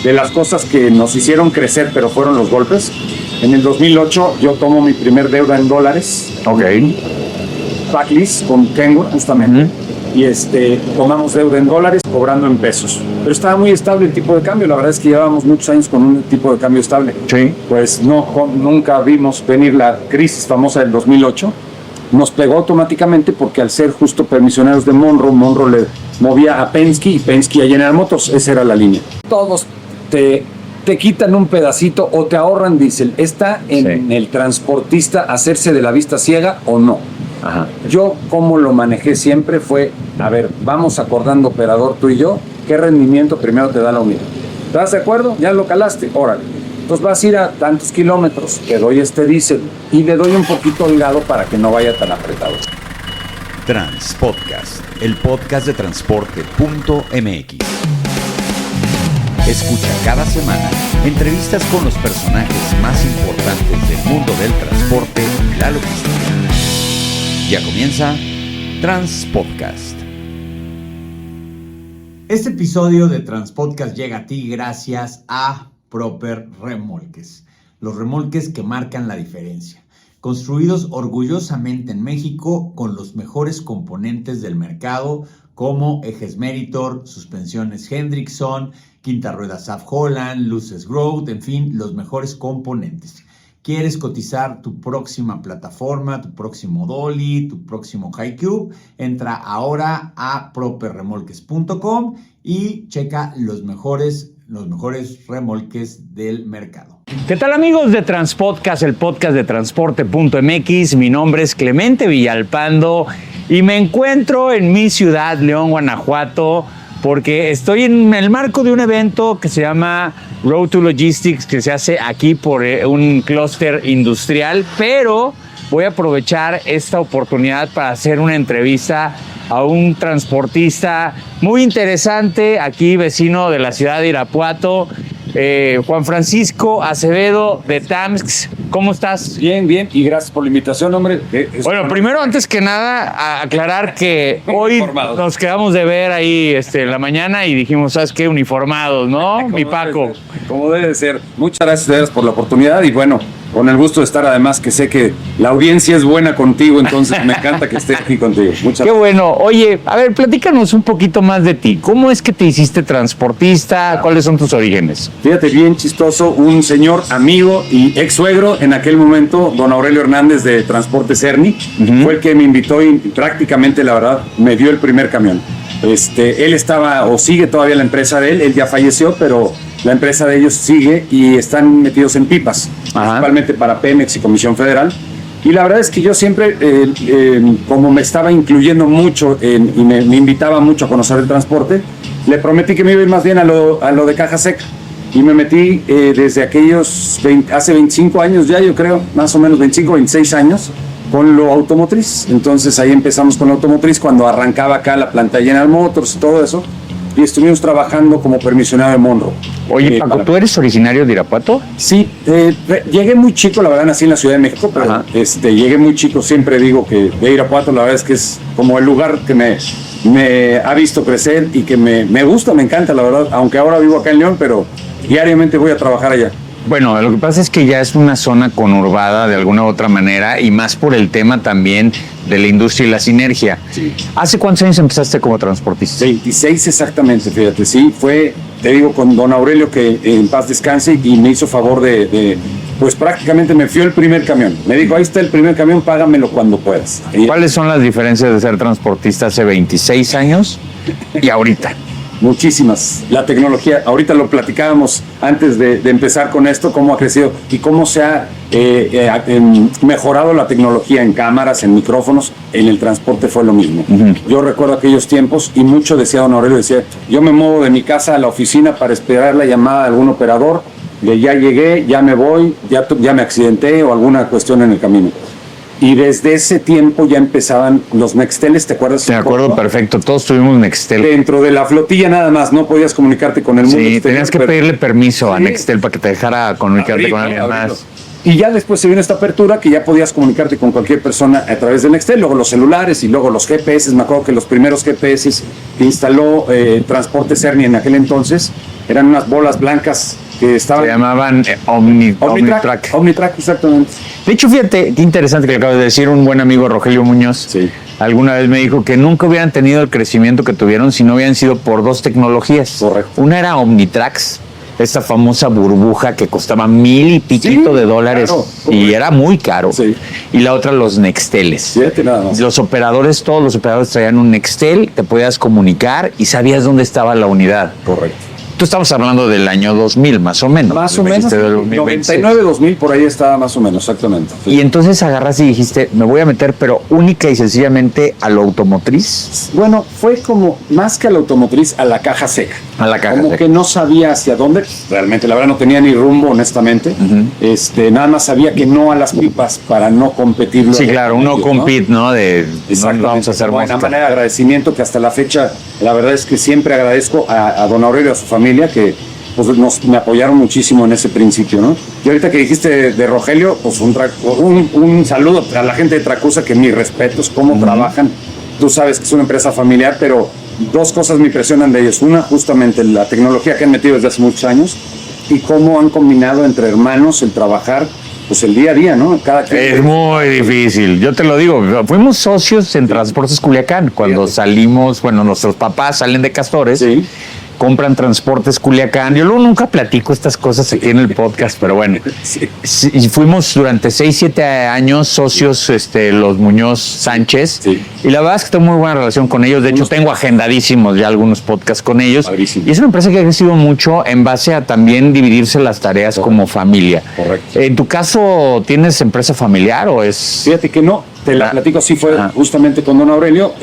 de las cosas que nos hicieron crecer, pero fueron los golpes. En el 2008 yo tomo mi primer deuda en dólares. Ok. Backlist con Kenwood, justamente. Y tomamos deuda en dólares, cobrando en pesos. Pero estaba muy estable el tipo de cambio. La verdad es que llevábamos muchos años con un tipo de cambio estable. Sí. Pues nunca vimos venir la crisis famosa del 2008. Nos pegó automáticamente porque al ser justo permisioneros de Monroe le movía a Penske y Penske a General Motors. Esa era la línea. Todos te quitan un pedacito o te ahorran diésel. ¿Está en el transportista hacerse de la vista ciega o no? Ajá. Yo, como lo manejé siempre, fue, a ver, vamos acordando, operador, tú y yo, qué rendimiento primero te da la unidad. ¿Estás de acuerdo? Ya lo calaste, órale. Entonces vas a ir a tantos kilómetros, te doy diésel y le doy un poquito holgado para que no vaya tan apretado. Transpodcast, el podcast de transporte.mx. Escucha cada semana entrevistas con los personajes más importantes del mundo del transporte y la logística. Ya comienza Transpodcast. Este episodio de Transpodcast llega a ti gracias a Proper Remolques. Los remolques que marcan la diferencia. Construidos orgullosamente en México con los mejores componentes del mercado como ejes Meritor, suspensiones Hendrickson, quinta rueda SAF Holland, luces Growth, en fin, los mejores componentes. ¿Quieres cotizar tu próxima plataforma, tu próximo dolly, tu próximo HiCube? Entra ahora a properremolques.com y checa los mejores remolques del mercado. ¿Qué tal, amigos de Transpodcast, el podcast de transporte.mx? Mi nombre es Clemente Villalpando y me encuentro en mi ciudad, León, Guanajuato, porque estoy en el marco de un evento que se llama Road to Logistics, que se hace aquí por un clúster industrial, pero voy a aprovechar esta oportunidad para hacer una entrevista a un transportista muy interesante, aquí vecino de la ciudad de Irapuato, Juan Francisco Acevedo de TAMSC. ¿Cómo estás? Bien, y gracias por la invitación, hombre. Bueno, primero, antes que nada, aclarar que hoy nos quedamos de ver ahí en la mañana y dijimos, ¿sabes qué? Uniformados, ¿no? Mi Paco. Como debe ser. Muchas gracias por la oportunidad y bueno, con el gusto de estar, además que sé que la audiencia es buena contigo, entonces me encanta que esté aquí contigo. Muchas Qué bueno. Oye, a ver, platícanos un poquito más de ti. ¿Cómo es que te hiciste transportista? ¿Cuáles son tus orígenes? Fíjate, bien chistoso, un señor amigo y ex suegro en aquel momento, don Aurelio Hernández de Transportes Erni, fue el que me invitó y prácticamente, la verdad, me dio el primer camión. Él estaba, o sigue todavía la empresa de él ya falleció, pero la empresa de ellos sigue y están metidos en pipas, principalmente para Pemex y Comisión Federal. Y la verdad es que yo siempre, como me estaba incluyendo mucho y me invitaba mucho a conocer el transporte, le prometí que me iba a ir más bien a lo de caja seca. Y me metí desde aquellos, hace 25 años ya, yo creo, más o menos 25, 26 años, con lo automotriz. Entonces ahí empezamos con lo automotriz cuando arrancaba acá la planta de General Motors y todo eso. Y estuvimos trabajando como permisionado de Monroe. Oye, Paco, ¿tú eres originario de Irapuato? Sí, llegué muy chico, la verdad, nací en la Ciudad de México, pero llegué muy chico, siempre digo que de Irapuato la verdad es que es como el lugar que me ha visto crecer y que me gusta, me encanta, la verdad, aunque ahora vivo acá en León, pero diariamente voy a trabajar allá. Bueno, lo que pasa es que ya es una zona conurbada de alguna u otra manera y más por el tema también de la industria y la sinergia. Sí. ¿Hace cuántos años empezaste como transportista? 26 exactamente, fíjate, sí, fue, te digo, con don Aurelio, que en paz descanse, y me hizo favor pues prácticamente me fió el primer camión. Me dijo, ahí está el primer camión, págamelo cuando puedas. ¿Cuáles son las diferencias de ser transportista hace 26 años y ahorita? Muchísimas. La tecnología, ahorita lo platicábamos antes de empezar con esto, cómo ha crecido y cómo se ha mejorado la tecnología en cámaras, en micrófonos. En el transporte fue lo mismo. Yo recuerdo aquellos tiempos y mucho decía don Aurelio, decía, yo me muevo de mi casa a la oficina para esperar la llamada de algún operador, de ya llegué, ya me voy, ya me accidenté o alguna cuestión en el camino. Y desde ese tiempo ya empezaban los Nexteles, ¿te acuerdas? Me acuerdo perfecto, todos tuvimos Nextel. Dentro de la flotilla nada más, no podías comunicarte con el mundo. Sí, tenías que pedirle permiso a Nextel para que te dejara comunicarte con alguien más. Y ya después se vino esta apertura que ya podías comunicarte con cualquier persona a través del Nextel, luego los celulares y luego los GPS. Me acuerdo que los primeros GPS que instaló Transportes Ernie en aquel entonces eran unas bolas blancas que estaban... Se llamaban Omnitrack. Omnitrack, exactamente. De hecho, fíjate, qué interesante que acabas de decir. Un buen amigo, Rogelio Muñoz, Sí. alguna vez me dijo que nunca hubieran tenido el crecimiento que tuvieron si no hubieran sido por dos tecnologías. Correcto. Una era Omnitrax, esta famosa burbuja que costaba $1,000 y piquito de dólares, claro, y era muy caro. Sí. Y la otra, los Nexteles. Fíjate nada más. Los operadores, todos los operadores traían un Nextel, te podías comunicar y sabías dónde estaba la unidad. Correcto. Tú estamos hablando del año 2000, más o menos. Más o Me menos, dijiste del 2026. 99, 2000, por ahí estaba más o menos, exactamente. Y entonces agarras y dijiste, me voy a meter, pero única y sencillamente a lo automotriz. Bueno, fue como más que a la automotriz, a la caja seca. A la caja como seca. que no sabía hacia dónde, realmente, la verdad no tenía ni rumbo, honestamente. Nada más sabía que no a las pipas para no competir. Sí, claro, uno compete, ¿no? De no Exactamente. vamos a hacer Buena mosca. manera de agradecimiento que hasta la fecha, la verdad es que siempre agradezco a don Aurelio y a su familia que pues, me apoyaron muchísimo en ese principio, ¿no? Y ahorita que dijiste de Rogelio, pues un saludo a la gente de Tracusa, que mis respetos, cómo trabajan. Tú sabes que es una empresa familiar, pero dos cosas me impresionan de ellos. Una, justamente la tecnología que han metido desde hace muchos años y cómo han combinado entre hermanos el trabajar, pues el día a día, ¿no? Es muy difícil, yo te lo digo, fuimos socios en Transportes Culiacán, cuando salimos, bueno, nuestros papás salen de Castores, Sí. compran Transportes Culiacán. Yo luego nunca platico estas cosas aquí en el podcast, pero bueno. Sí. Sí, y fuimos durante 6-7 años socios, los Muñoz Sánchez. Sí. Y la verdad es que tengo muy buena relación con ellos. De hecho, tengo agendadísimos ya algunos podcasts con ellos. Padrísimo. Y es una empresa que ha crecido mucho en base a también dividirse las tareas como familia. Correcto. En tu caso, ¿tienes empresa familiar o es...? Fíjate que no, te la platico, sí fue justamente con don Aurelio,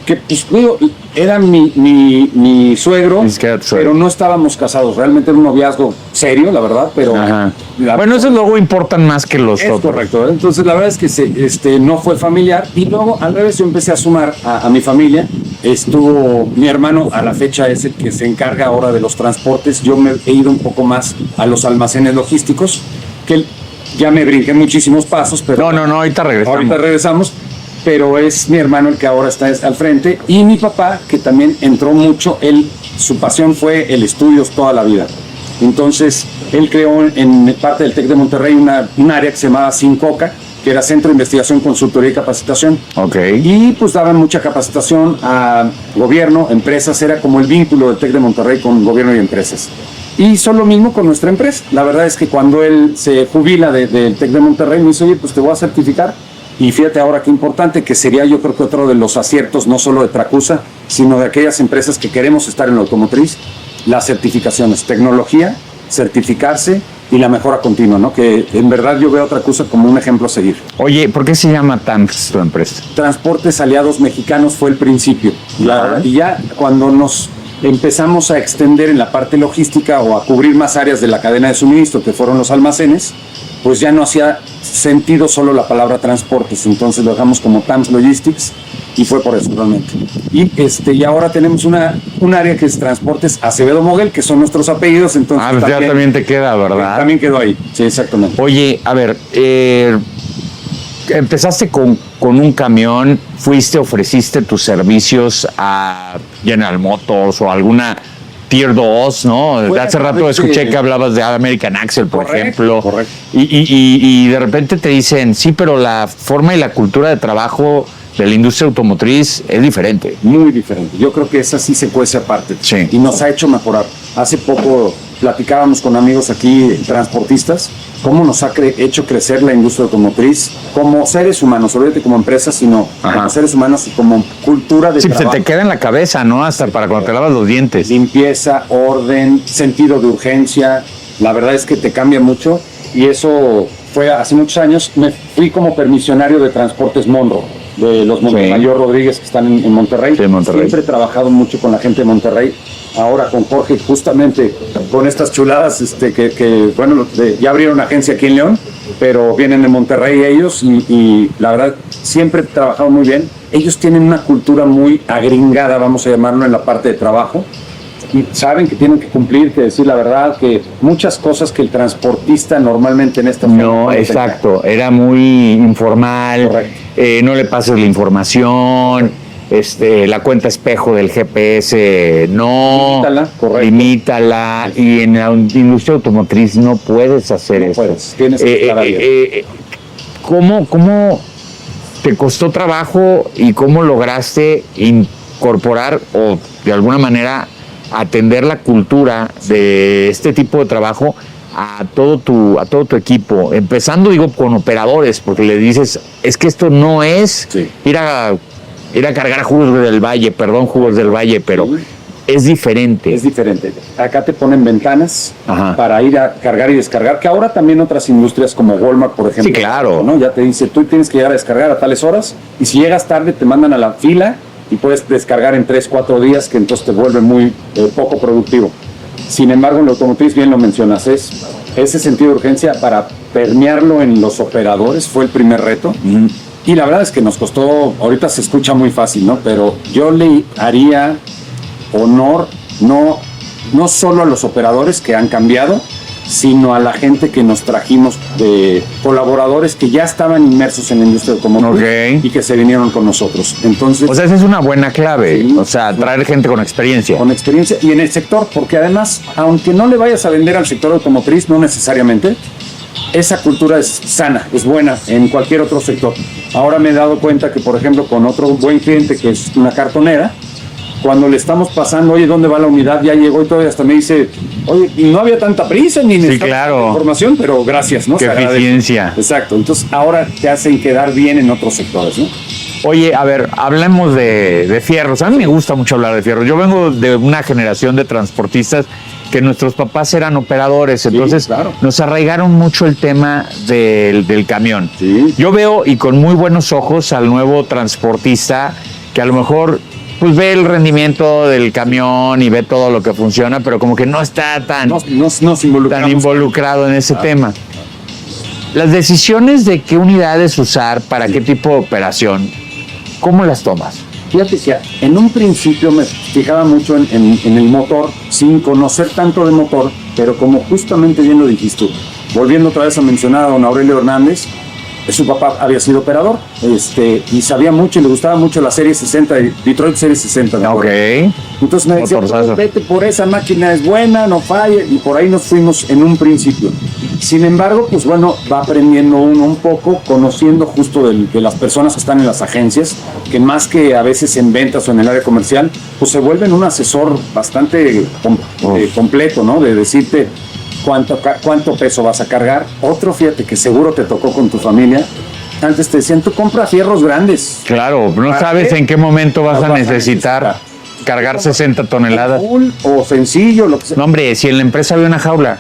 que pues digo, era mi suegro, Es que era tu suegro. pero no estábamos casados, realmente era un noviazgo serio, la verdad, pero... Ajá. Bueno, esos luego importan más que los es otros. correcto, ¿eh? Entonces la verdad es que no fue familiar, y luego al revés yo empecé a sumar a mi familia. Estuvo mi hermano, a la fecha es el que se encarga ahora de los transportes. Yo me he ido un poco más a los almacenes logísticos, que ya me brinqué muchísimos pasos, pero No, ahorita regresamos. ahorita regresamos, pero es mi hermano el que ahora está al frente, y mi papá, que también entró mucho. Su pasión fue el estudios toda la vida. Entonces él creó en parte del TEC de Monterrey un área que se llamaba Sincoca, que era Centro de Investigación, Consultoría y Capacitación. Ok. Y pues daban mucha capacitación a gobierno, empresas, era como el vínculo del TEC de Monterrey con gobierno y empresas. Y hizo lo mismo con nuestra empresa. La verdad es que cuando él se jubila del TEC de Monterrey, me dice, oye, pues te voy a certificar. Y fíjate ahora qué importante, que sería yo creo que otro de los aciertos, no solo de Tracusa, sino de aquellas empresas que queremos estar en la automotriz, las certificaciones, tecnología, certificarse y la mejora continua, ¿no? Que en verdad yo veo a Tracusa como un ejemplo a seguir. Oye, ¿por qué se llama TAMS tu empresa? Transportes Aliados Mexicanos fue el principio. Y ya cuando nos empezamos a extender en la parte logística o a cubrir más áreas de la cadena de suministro, que fueron los almacenes, pues ya no hacía sentido solo la palabra transportes. Entonces lo dejamos como TAMS Logistics y fue por eso realmente. Y ahora tenemos un área que es Transportes Acevedo Moguel, que son nuestros apellidos. Entonces Pues ya también te queda, ¿verdad? También quedó ahí. Sí, exactamente. Oye, a ver, empezaste con un camión, ofreciste tus servicios a General Motors o alguna Tier 2, ¿no? Fue Hace rato realmente- escuché que hablabas de American Axle, por Correcto, ejemplo. correcto. Y de repente te dicen, sí, pero la forma y la cultura de trabajo de la industria automotriz es diferente. Muy diferente. Yo creo que esa sí se cuece aparte. Sí. Y nos ha hecho mejorar. Hace poco platicábamos con amigos aquí, transportistas, cómo nos ha hecho crecer la industria automotriz como seres humanos, obviamente como empresas, sino como seres humanos y como cultura de Sí, se trabajo. te queda en la cabeza, ¿no? Hasta para cuando te lavas los dientes. Limpieza, orden, sentido de urgencia. La verdad es que te cambia mucho, y eso fue hace muchos años. Me fui como permisionario de Transportes Monro, de los Montemayor Rodríguez, que están en Monterrey. Sí, en Monterrey. Siempre he trabajado mucho con la gente de Monterrey. Ahora con Jorge, justamente con estas chuladas, ya abrieron agencia aquí en León, pero vienen de Monterrey ellos, y la verdad siempre he trabajado muy bien. Ellos tienen una cultura muy agringada, vamos a llamarlo, en la parte de trabajo. y saben que tienen que cumplir, que decir la verdad, que muchas cosas que el transportista normalmente en esta No, exacto, era muy informal, no le pases la información, la cuenta espejo del GPS, no, limítala, y en la industria automotriz no puedes hacer eso. Tienes que estar abierto. ¿Cómo te costó trabajo y cómo lograste incorporar o de alguna manera atender la cultura de este tipo de trabajo a todo tu equipo? Empezando, con operadores, porque le dices, es que esto no es ir a cargar jugos del valle, pero es diferente. Es diferente. Acá te ponen ventanas para ir a cargar y descargar, que ahora también otras industrias como Walmart, por ejemplo. Sí, claro. ¿no? Ya te dice, tú tienes que llegar a descargar a tales horas, y si llegas tarde te mandan a la fila y puedes descargar en 3-4 días, que entonces te vuelve muy poco productivo. Sin embargo, en la automotriz, bien lo mencionas, ese sentido de urgencia para permearlo en los operadores fue el primer reto. Y la verdad es que nos costó, ahorita se escucha muy fácil, ¿no? Pero yo le haría honor no solo a los operadores que han cambiado, sino a la gente que nos trajimos de colaboradores que ya estaban inmersos en la industria automotriz y que se vinieron con nosotros. Entonces, esa es una buena clave, traer gente con experiencia. Con experiencia y en el sector, porque además, aunque no le vayas a vender al sector automotriz, no necesariamente, esa cultura es sana, es buena en cualquier otro sector. Ahora me he dado cuenta que, por ejemplo, con otro buen cliente que es una cartonera, cuando le estamos pasando, oye, ¿dónde va la unidad? Ya llegó, y todavía hasta me dice, oye, no había tanta prisa ni necesitaba información, pero gracias, ¿no? Qué eficiencia. Exacto. Entonces, ahora te hacen quedar bien en otros sectores, ¿no? Oye, a ver, hablemos de fierros. A mí me gusta mucho hablar de fierros. Yo vengo de una generación de transportistas que nuestros papás eran operadores, entonces nos arraigaron mucho el tema del camión. Sí. Yo veo, y con muy buenos ojos, al nuevo transportista que a lo mejor pues ve el rendimiento del camión y ve todo lo que funciona, pero como que no está tan involucrado en ese tema. Las decisiones de qué unidades usar para qué tipo de operación, ¿cómo las tomas? Fíjate que en un principio me fijaba mucho en el motor, sin conocer tanto de motor, pero como justamente bien lo dijiste, volviendo otra vez a mencionar a don Aurelio Hernández, su papá había sido operador y sabía mucho y le gustaba mucho la serie 60, Detroit Serie 60. Entonces me decía, vete por esa máquina, es buena, no falla, y por ahí nos fuimos en un principio. Sin embargo, pues bueno, va aprendiendo uno un poco, conociendo justo de las personas que están en las agencias, que más que a veces en ventas o en el área comercial, pues se vuelven un asesor bastante completo, ¿no? De decirte cuánto peso vas a cargar. Otro, fíjate, que seguro te tocó con tu familia. Antes te decían, tú compra fierros grandes. Claro, no sabes en qué momento vas a necesitar cargar 60 toneladas. Full o sencillo, lo que sea. No, hombre, si en la empresa había una jaula,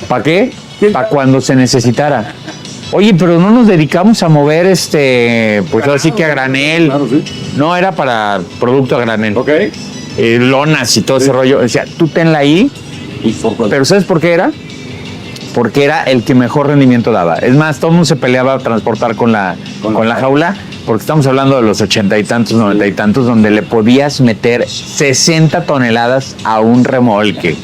¿para qué? Para cuando se necesitara. Oye, pero no nos dedicamos a mover pues así que a granel. Claro, sí. No, era para producto a granel. Ok. Lonas y todo ese rollo. O sea, tú tenla ahí. Pero ¿sabes por qué era? Porque era el que mejor rendimiento daba. Es más, todo el mundo se peleaba a transportar con la jaula, porque estamos hablando de los 80 y tantos, 90 y tantos, donde le podías meter 60 toneladas a un remolque.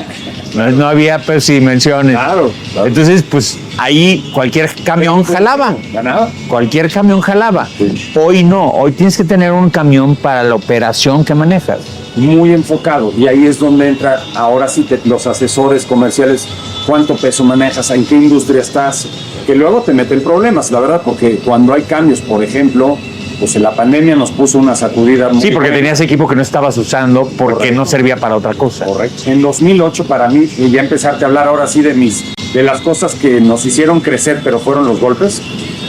No había dimensiones. Claro. Entonces, pues ahí cualquier camión jalaba. Ganaba. Cualquier camión jalaba. Sí. Hoy no. Hoy tienes que tener un camión para la operación que manejas. Muy enfocado, y ahí es donde entra ahora sí los asesores comerciales, cuánto peso manejas, en qué industria estás, que luego te meten problemas, la verdad, porque cuando hay cambios, por ejemplo, pues en la pandemia nos puso una sacudida muy porque tenías equipo que no estabas usando porque no servía para otra cosa. Correcto. En 2008 para mí, y ya empezarte a hablar ahora sí de las cosas que nos hicieron crecer, pero fueron los golpes.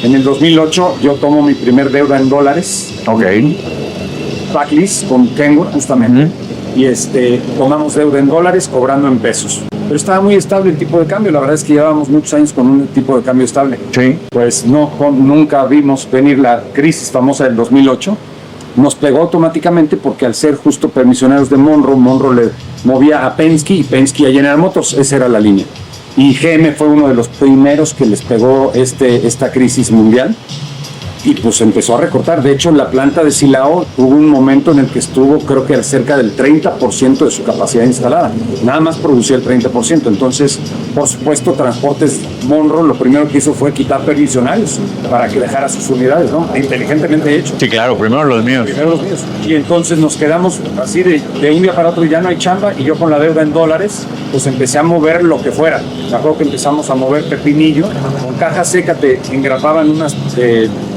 En el 2008 yo tomo mi primer deuda en dólares. Ok. Backlist con Kenworth justamente, y tomamos deuda en dólares cobrando en pesos, pero estaba muy estable el tipo de cambio. La verdad es que llevábamos muchos años con un tipo de cambio estable. Sí. Pues nunca vimos venir la crisis famosa del 2008. Nos pegó automáticamente porque al ser justo permisioneros de Monroe le movía a Penske y Penske a General Motors, esa era la línea, y GM fue uno de los primeros que les pegó esta crisis mundial. y pues empezó a recortar. De hecho, la planta de Silao tuvo un momento en el que estuvo, creo que cerca del 30% de su capacidad instalada. Nada más producía el 30%. Entonces, por supuesto, Transportes Monroe lo primero que hizo fue quitar permisionarios para que dejara sus unidades, ¿no? Inteligentemente hecho. Sí, claro, primero los míos. Primero los míos. Y entonces nos quedamos así de un día para otro, y ya no hay chamba, y yo con la deuda en dólares, pues empecé a mover lo que fuera. Me acuerdo que empezamos a mover pepinillo, con caja seca te engrapaban unas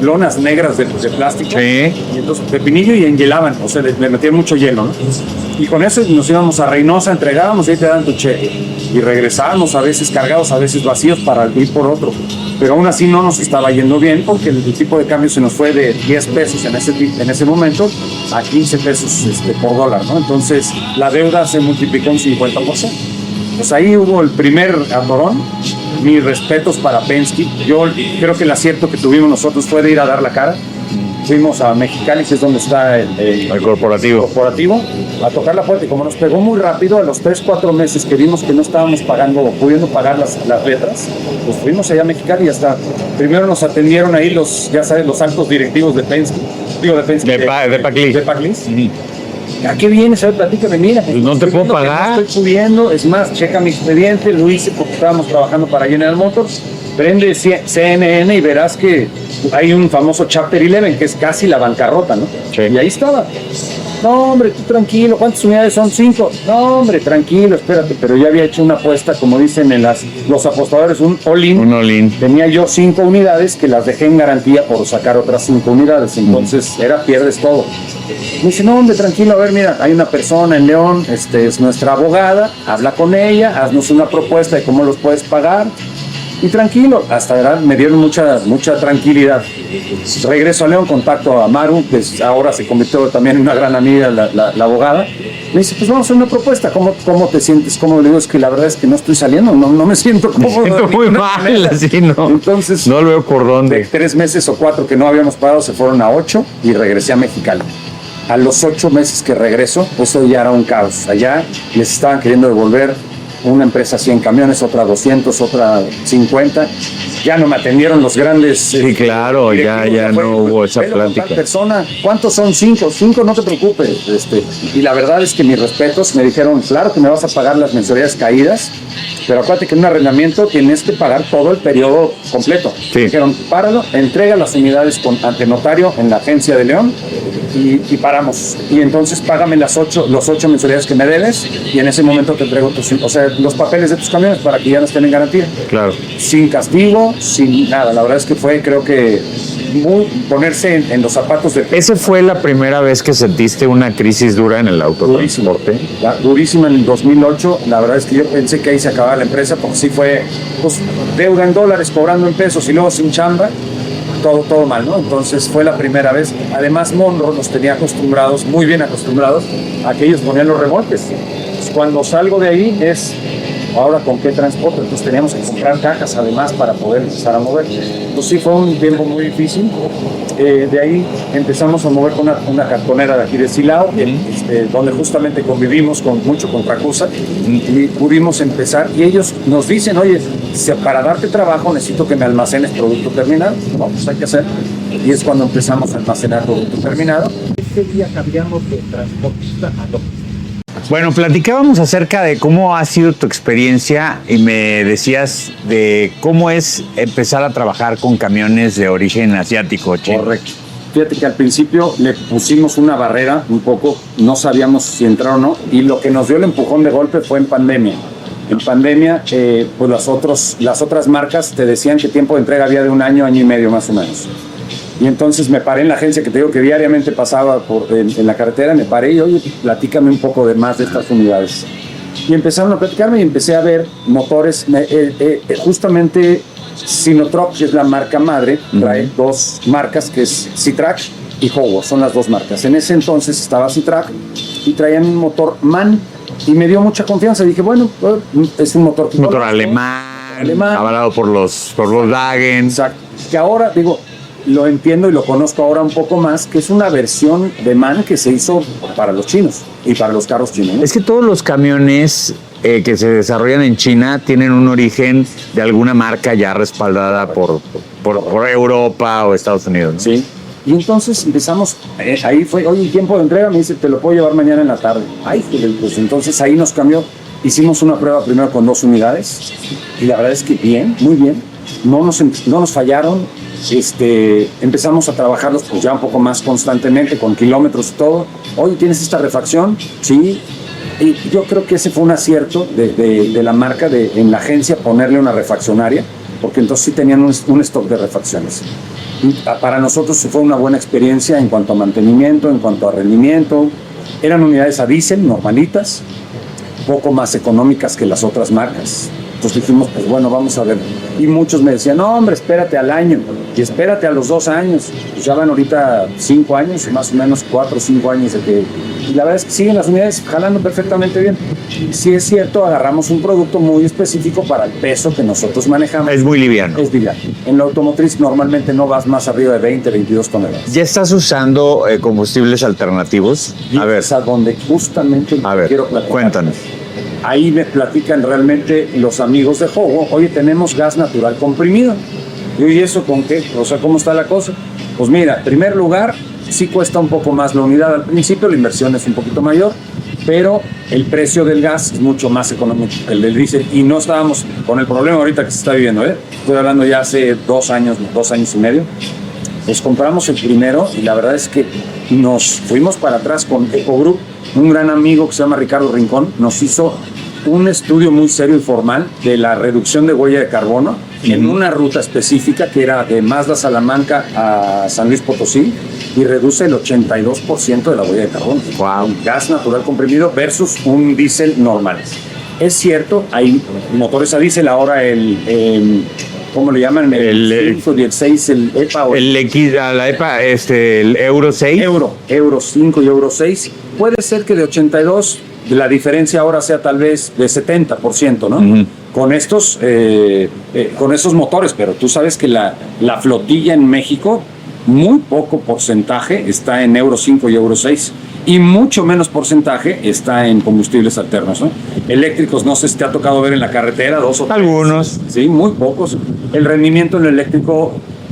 lonas negras de plástico. Sí. Y entonces pepinillo y enhielaban, o sea, le metían mucho hielo, ¿no? Y con eso nos íbamos a Reynosa, entregábamos y ahí te dan tu cheque. Y regresábamos a veces cargados, a veces vacíos para ir por otro. Pero aún así no nos estaba yendo bien porque el tipo de cambio se nos fue de 10 pesos en ese momento a 15 pesos por dólar, ¿no? Entonces la deuda se multiplicó un 50%. Pues ahí hubo el primer atorón. Mis respetos para Penske. Yo creo que el acierto que tuvimos nosotros fue de ir a dar la cara. Fuimos a Mexicali, que es donde está el corporativo, a tocar la puerta. Y como nos pegó muy rápido, a los 3-4 meses que vimos que no estábamos pagando o pudiendo pagar las letras, pues fuimos allá a Mexicali y hasta primero nos atendieron ahí los altos directivos de Penske. De Paclis. ¿A qué vienes? A ver, platícame, mira. Pues no te puedo pagar. No estoy pudiendo, es más, checa mi expediente, lo hice porque estábamos trabajando para General Motors. Prende CNN y verás que hay un famoso Chapter 11 que es casi la bancarrota, ¿no? Sí. Y ahí estaba. No, hombre, tú tranquilo, ¿cuántas unidades son? 5. No, hombre, tranquilo, espérate, pero ya había hecho una apuesta, como dicen los apostadores, un all-in. Un all-in. Tenía yo 5 unidades que las dejé en garantía por sacar otras 5 unidades, entonces pierdes todo. Me dice, no, hombre, tranquilo, a ver, mira, hay una persona en León, es nuestra abogada, habla con ella, haznos una propuesta de cómo los puedes pagar. Y tranquilo, hasta verdad me dieron mucha tranquilidad. Regreso a León, contacto a Maru, que ahora se convirtió también en una gran amiga, la abogada. Me dice, pues vamos a hacer una propuesta, ¿cómo te sientes? ¿Cómo? Le digo, es que la verdad es que no estoy saliendo, no me siento cómodo. Me siento muy mal, así, ¿no? Entonces, no lo veo por dónde. De 3 meses o 4 que no habíamos pagado, se fueron a 8 y regresé a Mexicali. A los 8 meses que regreso, eso ya era un caos. Allá les estaban queriendo devolver una empresa 100 camiones, otra 200, otra 50. Ya no me atendieron los grandes. Sí, claro, ya no hubo esa plática. Persona, ¿cuántos son? 5, no te preocupes. Y la verdad es que mis respetos, me dijeron, claro que me vas a pagar las mensualidades caídas, pero acuérdate que en un arrendamiento tienes que pagar todo el periodo completo. Sí. Dijeron, páralo, entrega las unidades ante notario en la agencia de León y paramos. Y entonces págame los 8 mensualidades que me debes y en ese momento te entrego los papeles de tus camiones para que ya no estén en garantía. Claro. Sin castigo, sin nada. La verdad es que fue, creo que, ponerse en los zapatos de... ¿Esa fue la primera vez que sentiste una crisis dura en el autotransporte? Durísima en el 2008. La verdad es que yo pensé que ahí se acababa la empresa porque sí fue deuda en dólares, cobrando en pesos y luego sin chamba. Todo mal, ¿no? Entonces fue la primera vez. Además, Monroe nos tenía muy bien acostumbrados a que ellos ponían los remolques. Pues cuando salgo de ahí ahora con qué transporte, entonces teníamos que comprar cajas además para poder empezar a mover. Entonces sí fue un tiempo muy difícil. De ahí empezamos a mover con una cartonera de aquí de Silao, donde justamente convivimos mucho con Tracusa y pudimos empezar. Y ellos nos dicen, oye, para darte trabajo necesito que me almacenes producto terminado. No, pues hay que hacer. Y es cuando empezamos a almacenar producto terminado. Este día cambiamos de transportista a logística. Bueno, platicábamos acerca de cómo ha sido tu experiencia y me decías de cómo es empezar a trabajar con camiones de origen asiático, Chino. Correcto. Fíjate que al principio le pusimos una barrera un poco, no sabíamos si entrar o no, y lo que nos dio el empujón de golpe fue en pandemia. En pandemia, pues las otras marcas te decían que tiempo de entrega había de 1 año, año y medio más o menos. Y entonces me paré en la agencia que te digo que diariamente pasaba en la carretera, me paré y, oye, platícame un poco más de estas unidades. Y empezaron a platicarme y empecé a ver motores, justamente Sinotruk, que es la marca madre, trae 2 marcas, que es Citrac y Howo, son las 2 marcas. En ese entonces estaba Citrac y traían un motor MAN y me dio mucha confianza. Dije, bueno, es un motor alemán, avalado por los Volkswagen. Exacto. Que ahora, digo, lo entiendo y lo conozco ahora un poco más, que es una versión de MAN que se hizo para los chinos y para los carros chinos, ¿no? Es que todos los camiones que se desarrollan en China tienen un origen de alguna marca ya respaldada por por Europa o Estados Unidos, ¿no? Sí. Y entonces empezamos, ahí fue, oye, tiempo de entrega, me dice, te lo puedo llevar mañana en la tarde. Ay, pues entonces ahí nos cambió. Hicimos una prueba primero con 2 unidades y la verdad es que bien, muy bien. No nos fallaron. Empezamos a trabajarlos pues ya un poco más constantemente, con kilómetros y todo. Oye, ¿tienes esta refacción? Sí. Y yo creo que ese fue un acierto de la marca, en la agencia, ponerle una refaccionaria, porque entonces sí tenían un stock de refacciones. Y para nosotros fue una buena experiencia en cuanto a mantenimiento, en cuanto a rendimiento. Eran unidades a diésel normalitas, poco más económicas que las otras marcas. Entonces dijimos, pues bueno, vamos a ver. Y muchos me decían, no hombre, espérate al año y espérate a los 2 años. Pues ya van ahorita 5 años, más o menos 4 o 5 años de que... Y la verdad es que siguen las unidades jalando perfectamente bien. Sí es cierto, agarramos un producto muy específico para el peso que nosotros manejamos. Es muy liviano. Es liviano. En la automotriz normalmente no vas más arriba de 20, 22 toneladas. ¿Ya estás usando combustibles alternativos? Y es a donde justamente quiero platicar. Cuéntanos. Ahí me platican realmente los amigos de Howo, oye, tenemos gas natural comprimido. ¿Y eso con qué? O sea, ¿cómo está la cosa? Pues mira, en primer lugar, sí cuesta un poco más la unidad al principio, la inversión es un poquito mayor, pero el precio del gas es mucho más económico que el del diésel y no estábamos con el problema ahorita que se está viviendo, Estoy hablando ya hace 2 años y medio. Pues compramos el primero y la verdad es que nos fuimos para atrás con Ecogroup. Un gran amigo que se llama Ricardo Rincón nos hizo un estudio muy serio y formal de la reducción de huella de carbono en una ruta específica que era de Mazda Salamanca a San Luis Potosí y reduce el 82% de la huella de carbono. Wow. Gas natural comprimido versus un diésel normal. Es cierto, hay motores a diésel, ahora ¿cómo le llaman? El 5 y el 6, el EPA. El Euro 6. Euro 5 y Euro 6. Puede ser que de 82, la diferencia ahora sea tal vez de 70%, ¿no? Uh-huh. Con estos motores, pero tú sabes que la flotilla en México, muy poco porcentaje está en Euro 5 y Euro 6. Y mucho menos porcentaje está en combustibles alternos, ¿no? Eléctricos, no sé si te ha tocado ver en la carretera, 2 o 3. Algunos. Sí, muy pocos. El rendimiento en el eléctrico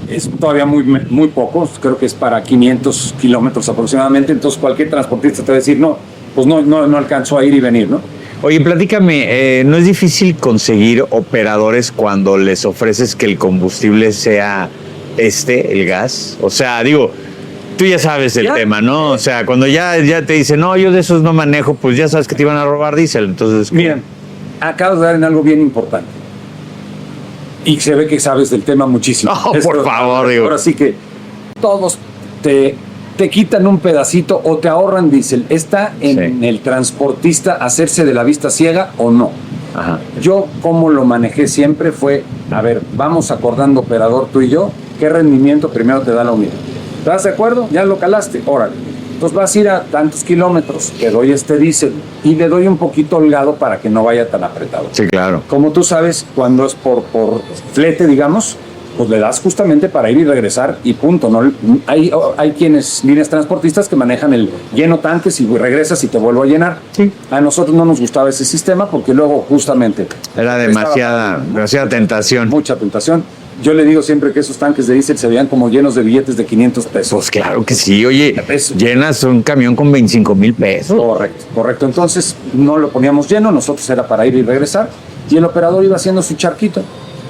es todavía muy poco, creo que es para 500 kilómetros aproximadamente, entonces cualquier transportista te va a decir, no, pues no alcanzó a ir y venir, ¿no? Oye, platícame, ¿no es difícil conseguir operadores cuando les ofreces que el combustible sea el gas? O sea, digo... Tú ya sabes el tema, ¿no? O sea, cuando ya te dicen, no, yo de esos no manejo, pues ya sabes que te iban a robar diésel. Entonces, miren, acabas de dar en algo bien importante. Y se ve que sabes del tema muchísimo. No, por favor, digo. Ahora sí que todos te quitan un pedacito o te ahorran diésel. ¿Está en el transportista hacerse de la vista ciega o no? Ajá. Yo, como lo manejé siempre, fue, a ver, vamos acordando operador tú y yo, ¿qué rendimiento primero te da la unidad? ¿Estás de acuerdo? Ya lo calaste, órale. Entonces vas a ir a tantos kilómetros, te doy este diésel y le doy un poquito holgado para que no vaya tan apretado. Sí, claro. Como tú sabes, cuando es por flete, digamos, pues le das justamente para ir y regresar y punto. ¿No? Hay líneas transportistas que manejan el lleno tanques y regresas y te vuelvo a llenar. Sí. A nosotros no nos gustaba ese sistema porque luego justamente... Era demasiada tentación. Mucha tentación. Yo le digo siempre que esos tanques de diésel se veían como llenos de billetes de 500 pesos. Pues claro que sí, oye, llenas un camión con 25,000 pesos. Correcto. Entonces no lo poníamos lleno, nosotros era para ir y regresar, y el operador iba haciendo su charquito.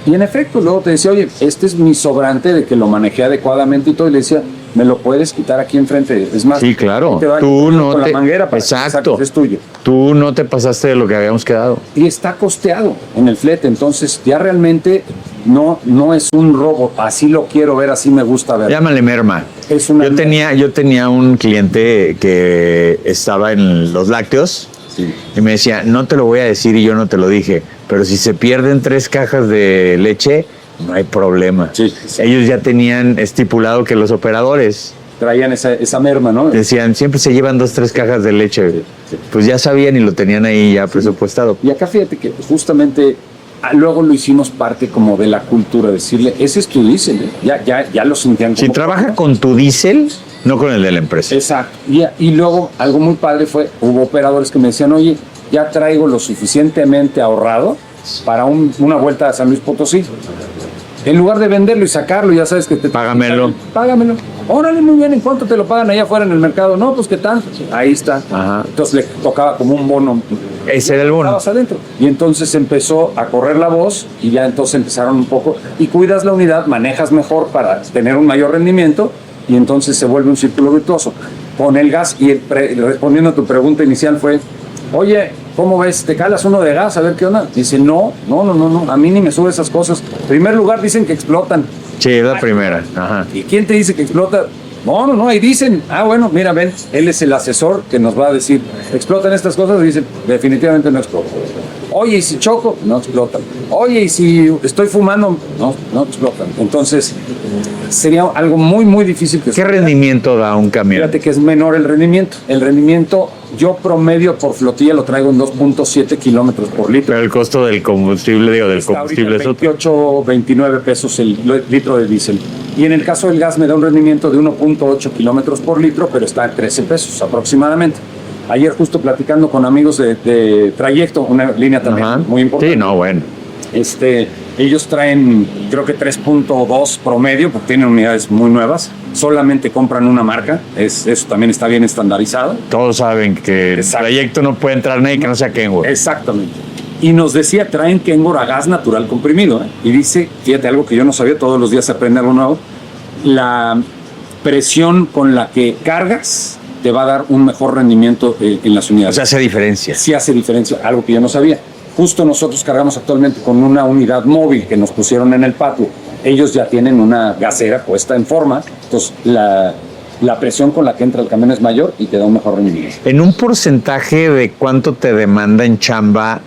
Y en efecto, luego te decía, oye, este es mi sobrante de que lo manejé adecuadamente y todo, y le decía, me lo puedes quitar aquí enfrente. Es más, sí, claro. Tú no con la manguera para exacto. Es tuyo. Tú no te pasaste de lo que habíamos quedado. Y está costeado en el flete, entonces ya realmente no es un robo. Así lo quiero ver, así me gusta ver. Llámale merma. Yo tenía un cliente que estaba en los lácteos. Sí. Y me decía, no te lo voy a decir y yo no te lo dije, pero si se pierden 3 cajas de leche, no hay problema. Sí. Ellos ya tenían estipulado que los operadores traían esa merma, ¿no? Decían, siempre se llevan 2-3 cajas de leche. Sí. Pues ya sabían y lo tenían ahí ya presupuestado. Y acá fíjate que justamente luego lo hicimos parte como de la cultura, decirle, ese es tu diésel, ya lo sentían como... Si trabaja con tu diésel, no con el de la empresa. Exacto. Y luego algo muy padre hubo operadores que me decían, oye, ya traigo lo suficientemente ahorrado para una vuelta a San Luis Potosí. En lugar de venderlo y sacarlo, ya sabes que te... Págamelo. Págamelo. Órale, muy bien, ¿en cuánto te lo pagan allá afuera en el mercado? No, pues, ¿qué tanto? Ahí está. Ajá. Entonces le tocaba como un bono. Ese era el bono. Estabas adentro. Y entonces empezó a correr la voz y ya entonces empezaron un poco. Y cuidas la unidad, manejas mejor para tener un mayor rendimiento y entonces se vuelve un círculo virtuoso. Con el gas, y respondiendo a tu pregunta inicial fue, oye, ¿cómo ves? ¿Te calas uno de gas? A ver qué onda. Dice, no, a mí ni me sube esas cosas. En primer lugar dicen que explotan. Sí, es la primera. Ajá. ¿Y quién te dice que explota? No, ahí dicen, bueno, mira, ven, él es el asesor que nos va a decir, ¿explotan estas cosas? Y dice, definitivamente no explotan. Oye, ¿y si choco? No explotan. Oye, ¿y si estoy fumando? No explotan. Entonces, sería algo muy, muy difícil que... ¿Qué rendimiento da un camión? Fíjate que es menor el rendimiento. El rendimiento, yo promedio por flotilla lo traigo en 2.7 kilómetros por litro. Pero el costo del combustible, del Está combustible es ahorita otro. 28, 29 pesos el litro de diésel. Y en el caso del gas me da un rendimiento de 1.8 kilómetros por litro, pero está en 13 pesos aproximadamente. Ayer justo platicando con amigos de Trayecto, una línea también Ajá. muy importante. Sí, no, bueno. Ellos traen creo que 3.2 promedio, porque tienen unidades muy nuevas. Solamente compran una marca, eso también está bien estandarizado. Todos saben que el Exacto. Trayecto no puede entrar nadie que no sea Kenworth. Exactamente. Y nos decía, traen Kenworth a gas natural comprimido. Y dice, fíjate, algo que yo no sabía, todos los días se aprende algo nuevo, la presión con la que cargas te va a dar un mejor rendimiento en las O unidades. sea, hace diferencia. Sí hace diferencia, algo que yo no sabía. Justo nosotros cargamos actualmente con una unidad móvil que nos pusieron en el patio. Ellos ya tienen una gasera puesta en forma, entonces la presión con la que entra el camión es mayor y te da un mejor rendimiento. En un porcentaje de cuánto te demanda en chamba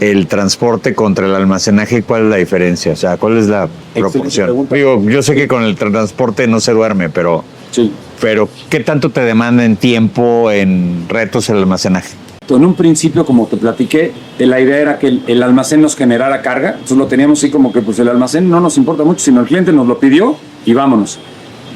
el transporte contra el almacenaje, ¿cuál es la diferencia? O sea, ¿cuál es la proporción? pregunta. Digo, yo sé que con el transporte no se duerme, pero Sí. ¿qué tanto te demanda en tiempo, en retos el almacenaje? En un principio, como te platiqué, la idea era que el almacén nos generara carga, entonces lo teníamos así como que pues el almacén no nos importa mucho, sino el cliente nos lo pidió y vámonos.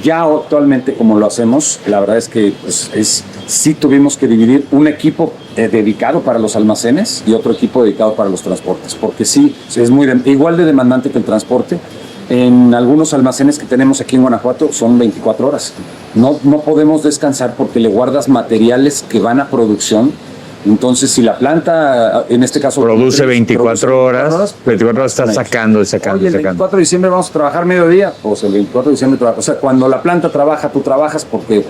Ya actualmente como lo hacemos, la verdad es que pues, sí tuvimos que dividir un equipo dedicado para los almacenes y otro equipo dedicado para los transportes, porque sí, es igual de demandante que el transporte. En algunos almacenes que tenemos aquí en Guanajuato son 24 horas. No podemos descansar porque le guardas materiales que van a producción. Entonces, si la planta, en este caso... Produce 24 horas, 24 horas está sacando. Oye, el 24 de diciembre vamos a trabajar mediodía, pues el 24 de diciembre trabaja. O sea, cuando la planta trabaja, tú trabajas porque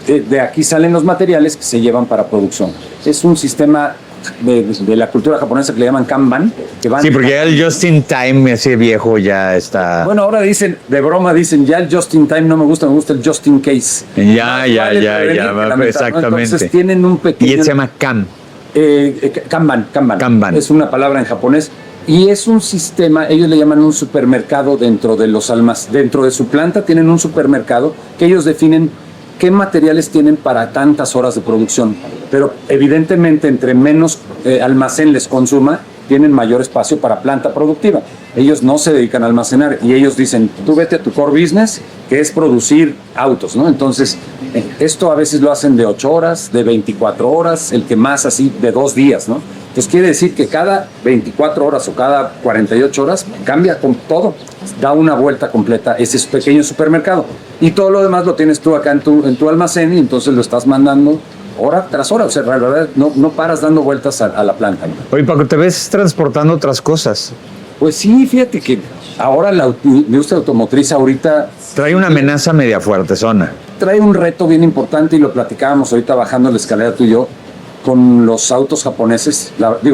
de aquí salen los materiales que se llevan para producción. Es un sistema de la cultura japonesa que le llaman Kanban. Que van Sí, porque ya el just in time, ese viejo ya está... Bueno, ahora dicen, de broma dicen, ya el just in time no me gusta el just in case. Ya, Exactamente. exactamente. Entonces tienen un pequeño... Y él se llama Kan. Kanban. Kanban. Es una palabra en japonés. Y es un sistema, ellos le llaman un supermercado dentro de los dentro de su planta tienen un supermercado que ellos definen qué materiales tienen para tantas horas de producción. Pero evidentemente entre menos almacén les consuma, tienen mayor espacio para planta productiva. Ellos no se dedican a almacenar y ellos dicen, tú vete a tu core business, que es producir autos, ¿no? Entonces, esto a veces lo hacen de 8 horas, de 24 horas, el que más así de 2 días, ¿no? Entonces quiere decir que cada 24 horas o cada 48 horas cambia con todo, da una vuelta completa ese pequeño supermercado. Y todo lo demás lo tienes tú acá en tu almacén y entonces lo estás mandando hora tras hora. O sea, la verdad, no paras dando vueltas a la planta, ¿no? Oye, Paco, te ves transportando otras cosas. Pues sí, fíjate que ahora la industria automotriz ahorita Trae una amenaza media fuerte, zona. trae un reto bien importante y lo platicábamos ahorita bajando la escalera tú y yo con los autos japoneses,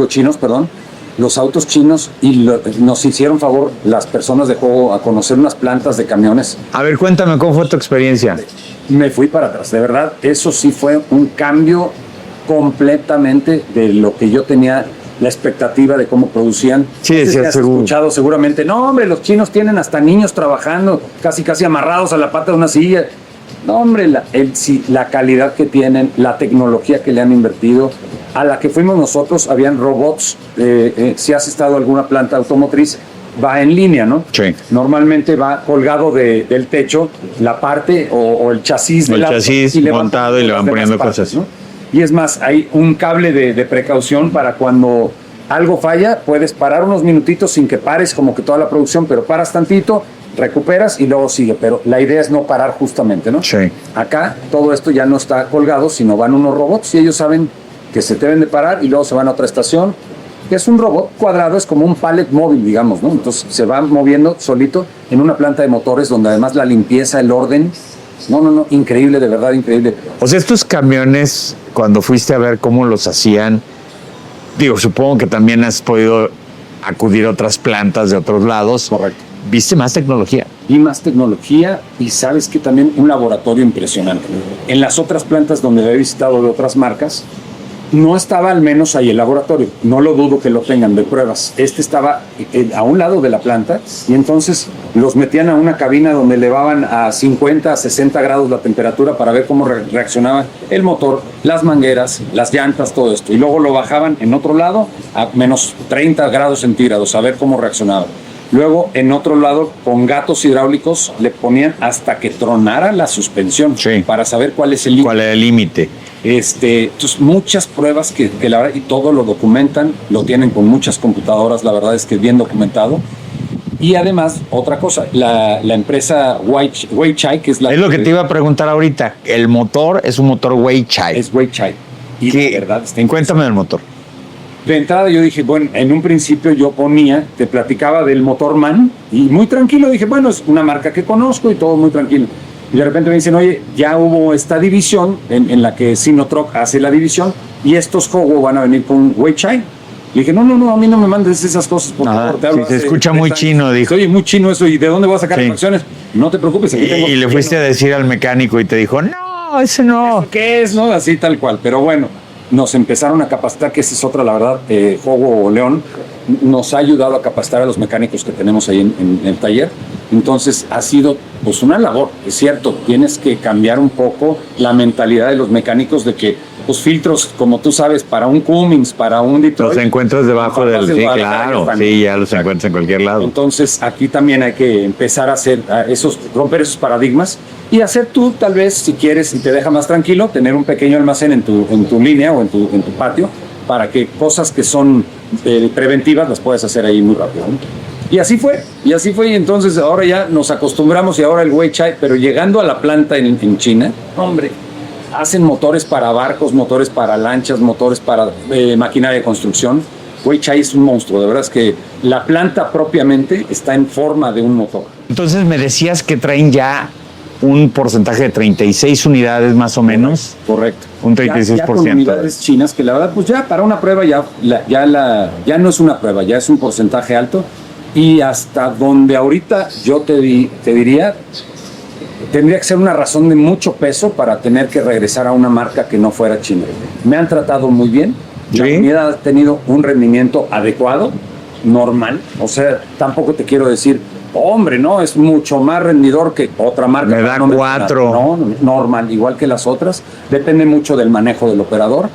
chinos, perdón, los autos chinos y nos hicieron favor las personas de juego a conocer unas plantas de camiones. A ver, cuéntame, ¿cómo fue tu experiencia? Me fui para atrás, de verdad, eso sí fue un cambio completamente de lo que yo tenía la expectativa de cómo producían. Sí, No sé si decía has seguro. escuchado seguramente, no hombre, los chinos tienen hasta niños trabajando, casi amarrados a la pata de una silla. No hombre, la calidad que tienen, la tecnología que le han invertido, a la que fuimos nosotros, habían robots, si has estado en alguna planta automotriz, va en línea, ¿no? Sí. Normalmente va colgado del techo la parte o el chasis El del auto, chasis y le van montado y le van las demás poniendo partes, cosas. ¿no? Y es más, hay un cable de precaución para cuando algo falla, puedes parar unos minutitos sin que pares como que toda la producción, pero paras tantito, recuperas y luego sigue. Pero la idea es no parar justamente, ¿no? Sí. Acá todo esto ya no está colgado, sino van unos robots y ellos saben que se deben de parar y luego se van a otra estación, que es un robot cuadrado, es como un pallet móvil, digamos, ¿no? Entonces se va moviendo solito en una planta de motores donde además la limpieza, el orden, no, increíble, de verdad, increíble. O sea, estos camiones, cuando fuiste a ver cómo los hacían, digo, supongo que también has podido acudir a otras plantas de otros lados. Correcto. ¿Viste más tecnología? Y más tecnología y sabes que también un laboratorio impresionante. En las otras plantas donde he visitado de otras marcas, no estaba al menos ahí el laboratorio. No lo dudo que lo tengan de pruebas. Este estaba a un lado de la planta y entonces los metían a una cabina donde elevaban a 50, a 60 grados la temperatura para ver cómo reaccionaba el motor, las mangueras, las llantas, todo esto. Y luego lo bajaban en otro lado a menos 30 grados centígrados a ver cómo reaccionaba. Luego, en otro lado, con gatos hidráulicos, le ponían hasta que tronara la suspensión para saber cuál es el límite. ¿Cuál era el límite? Entonces, muchas pruebas que la verdad, y todo lo documentan, lo tienen con muchas computadoras, la verdad es que bien documentado. Y además, otra cosa, la empresa Weichai, que es la... Es lo que te iba a preguntar ahorita. El motor es un motor Weichai. Es Weichai. Y ¿Qué? de verdad, Cuéntame del motor. De entrada yo dije, bueno, en un principio yo te platicaba del motor MAN y muy tranquilo, dije, bueno, es una marca que conozco y todo muy tranquilo. Y de repente me dicen, oye, ya hubo esta división en la que Sinotruk hace la división y estos Howo van a venir con Weichai. Le dije, no, a mí no me mandes esas cosas, por favor. Te hablo se hace escucha muy 3 chino, años. dijo. Oye, muy chino eso, ¿y de dónde voy a sacar fracciones? No te preocupes, aquí tengo... Y le fuiste a decir al mecánico y te dijo, no, ese no. ¿Eso qué es, no? Así tal cual, pero bueno, nos empezaron a capacitar, que esa es otra, la verdad, Howo León nos ha ayudado a capacitar a los mecánicos que tenemos ahí en el taller. Entonces ha sido pues una labor, es cierto, tienes que cambiar un poco la mentalidad de los mecánicos de que los filtros, como tú sabes, para un Cummins, para un Detroit... Los encuentras debajo del... Sí, claro, sí, ya los encuentras en cualquier lado. Entonces aquí también hay que empezar a hacer romper esos paradigmas y hacer tú, tal vez, si quieres y te deja más tranquilo, tener un pequeño almacén en tu línea o en tu patio para que cosas que son preventivas las puedas hacer ahí muy rápido, ¿no? Y así fue, y entonces ahora ya nos acostumbramos y ahora el Weichai, pero llegando a la planta en China, hombre, hacen motores para barcos, motores para lanchas, motores para maquinaria de construcción. Weichai es un monstruo, de verdad es que la planta propiamente está en forma de un motor. Entonces me decías que traen ya un porcentaje de 36 unidades más o menos. Correcto. Un 36%. Ya con unidades chinas, que la verdad, pues ya para una prueba ya no es una prueba, ya es un porcentaje alto. Y hasta donde ahorita yo te diría, tendría que ser una razón de mucho peso para tener que regresar a una marca que no fuera china. Me han tratado muy bien, la unidad ha tenido un rendimiento adecuado, normal, o sea, tampoco te quiero decir, hombre, no, es mucho más rendidor que otra marca. Me da 4. No, normal, igual que las otras, depende mucho del manejo del operador,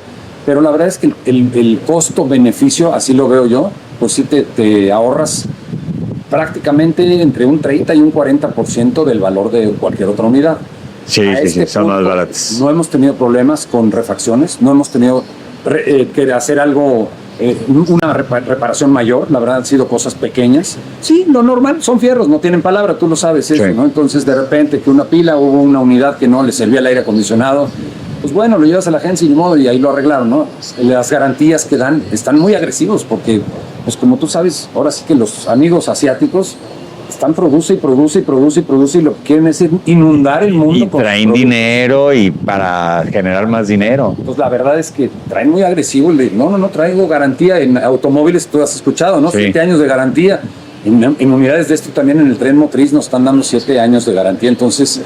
pero la verdad es que el costo-beneficio, así lo veo yo, pues sí te ahorras prácticamente entre un 30 y un 40% del valor de cualquier otra unidad. Sí, son más baratas. No hemos tenido problemas con refacciones, no hemos tenido que hacer algo, una reparación mayor, la verdad han sido cosas pequeñas. Sí, lo normal, son fierros, no tienen palabra, tú lo sabes eso, ¿no? Entonces de repente que una pila, hubo una unidad que no le servía el aire acondicionado, pues bueno, lo llevas a la agencia y ni modo, y ahí lo arreglaron, ¿no? Las garantías que dan están muy agresivos porque, pues como tú sabes, ahora sí que los amigos asiáticos están produce y lo que quieren es inundar el mundo. Y traen dinero y para generar más dinero. Pues la verdad es que traen muy agresivo no traigo garantía en automóviles, tú has escuchado, ¿no? 7 años de garantía. En unidades de esto también en el tren motriz nos están dando 7 años de garantía, entonces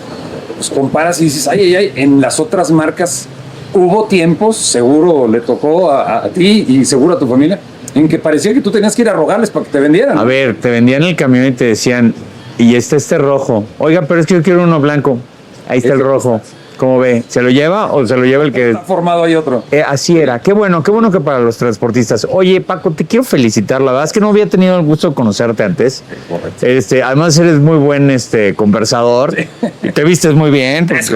pues comparas y dices, ay, en las otras marcas hubo tiempos, seguro le tocó a ti y seguro a tu familia, en que parecía que tú tenías que ir a rogarles para que te vendieran. A ver, te vendían el camión y te decían, y este rojo. Oiga, pero es que yo quiero uno blanco. Ahí está el rojo. ¿Cómo ve? ¿Se lo lleva o se lo lleva el que...? Está formado ahí otro. Así era. Qué bueno que para los transportistas. Oye, Paco, te quiero felicitar. La verdad es que no había tenido el gusto de conocerte antes. Correcto. Además, eres muy buen conversador. Te vistes muy bien. Pues,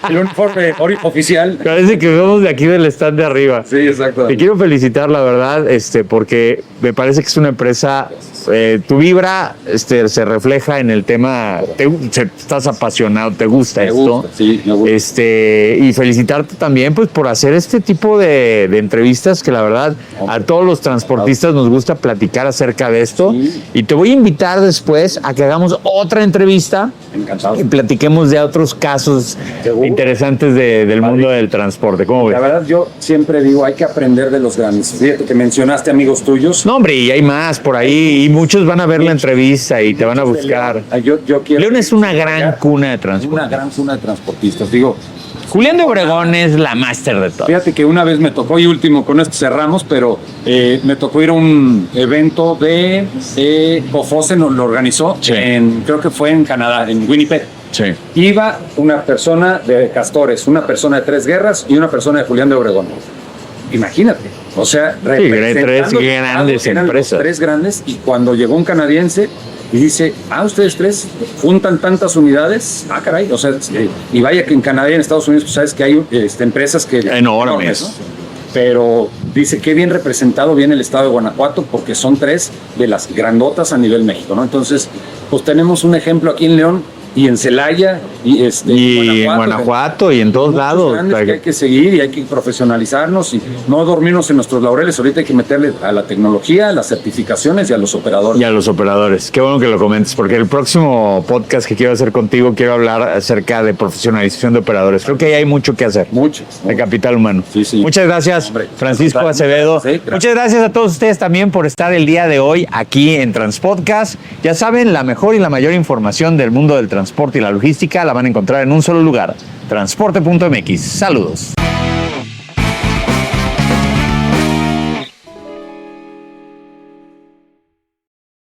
El uniforme oficial. parece que vemos de aquí del stand de arriba. Sí, exacto. Te quiero felicitar, la verdad, porque me parece que es una empresa. Tu vibra se refleja en el tema. Estás apasionado, te gusta esto. Gusta, sí, me gusta. Y felicitarte también, pues, por hacer este tipo de entrevistas que la verdad a todos los transportistas nos gusta platicar acerca de esto. Sí. Y te voy a invitar después a que hagamos otra entrevista. Encantado. Y platiquemos de otros casos Seguro. interesantes del mundo del transporte. ¿Cómo ves? La verdad, yo siempre digo, hay que aprender de los grandes. Fíjate que mencionaste amigos tuyos. No, hombre, y hay más por ahí. Y muchos van a ver la entrevista y te van a buscar. Yo quiero León es una gran cuna de una transporte. gran cuna de transportistas. Digo, Julián de Obregón es la máster de todo. fíjate que una vez me tocó, y último, con esto cerramos, pero me tocó ir a un evento de Cofoce, lo organizó, Sí. creo que fue en Canadá, en Winnipeg. Sí. Iba una persona de Castores, una persona de Tres Guerras y una persona de Julián de Obregón. Imagínate, o sea, tres representando grandes eran los empresas. tres grandes, y cuando llegó un canadiense y dice, ustedes tres juntan tantas unidades, caray, o sea, y vaya que en Canadá y en Estados Unidos, pues sabes que hay empresas que Enormes. ¿no? Pero dice que bien representado viene el estado de Guanajuato, porque son tres de las grandotas a nivel México, ¿no? Entonces, pues tenemos un ejemplo aquí en León y en Celaya y en Guanajuato y en todos lados. Que hay que seguir y hay que profesionalizarnos y no dormirnos en nuestros laureles. Ahorita hay que meterle a la tecnología, a las certificaciones y a los operadores. Y a los operadores. Qué bueno que lo comentes, porque el próximo podcast que quiero hacer contigo quiero hablar acerca de profesionalización de operadores. Creo que ahí hay mucho que hacer. Mucho. De capital humano. Sí, sí. Muchas gracias, Hombre, Francisco Acevedo. Sí, gracias. Muchas gracias a todos ustedes también por estar el día de hoy aquí en Transpodcast. Ya saben, la mejor y la mayor información del mundo del transporte y la logística la van a encontrar en un solo lugar, transporte.mx. Saludos.